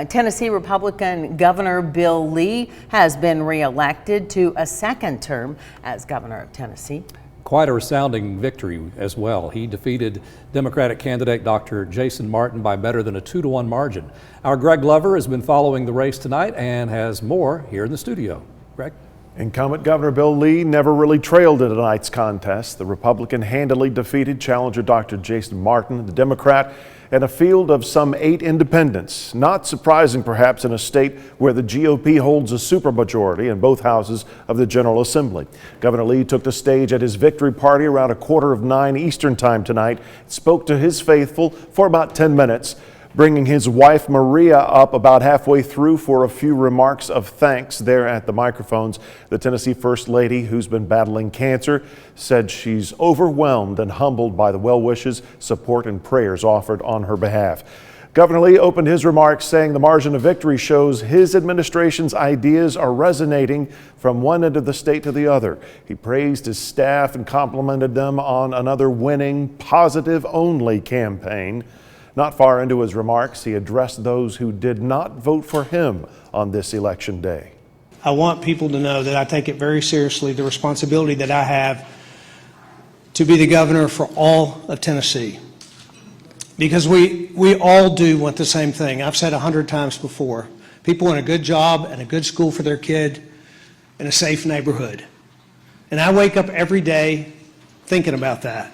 Tennessee Republican Governor Bill Lee has been reelected to a second term as governor of Tennessee. Quite a resounding victory as well. He defeated Democratic candidate Dr. Jason Martin by better than a 2-to-1 margin. Our Greg Glover has been following the race tonight and has more here in the studio. Greg? Incumbent Governor Bill Lee never really trailed in tonight's contest. The Republican handily defeated challenger Dr. Jason Martin, the Democrat, in a field of some 8 independents. Not surprising, perhaps, in a state where the GOP holds a supermajority in both houses of the General Assembly. Governor Lee took the stage at his victory party around 8:45 Eastern Time tonight, spoke to his faithful for about 10 minutes, bringing his wife Maria up about halfway through for a few remarks of thanks there at the microphones. The Tennessee First Lady, who's been battling cancer, said she's overwhelmed and humbled by the well wishes, support, and prayers offered on her behalf. Governor Lee opened his remarks saying the margin of victory shows his administration's ideas are resonating from one end of the state to the other. He praised his staff and complimented them on another winning, positive-only campaign. Not far into his remarks, he addressed those who did not vote for him on this election day. I want people to know that I take it very seriously, the responsibility that I have to be the governor for all of Tennessee. Because we all do want the same thing. I've said 100 times before. People want a good job and a good school for their kid and a safe neighborhood. And I wake up every day thinking about that.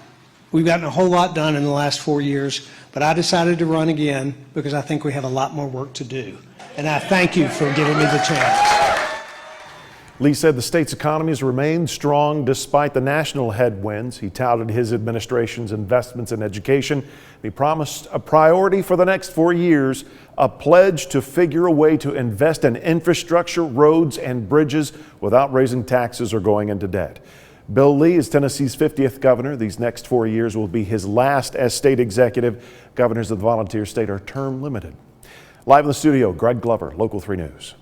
We've gotten a whole lot done in the last 4 years, but I decided to run again because I think we have a lot more work to do. And I thank you for giving me the chance. Lee said the state's economy has remained strong despite the national headwinds. He touted his administration's investments in education. He promised a priority for the next 4 years, a pledge to figure a way to invest in infrastructure, roads, and bridges without raising taxes or going into debt. Bill Lee is Tennessee's 50th governor. These next 4 years will be his last as state executive. Governors of the volunteer state are term limited. Live in the studio, Greg Glover, Local 3 News.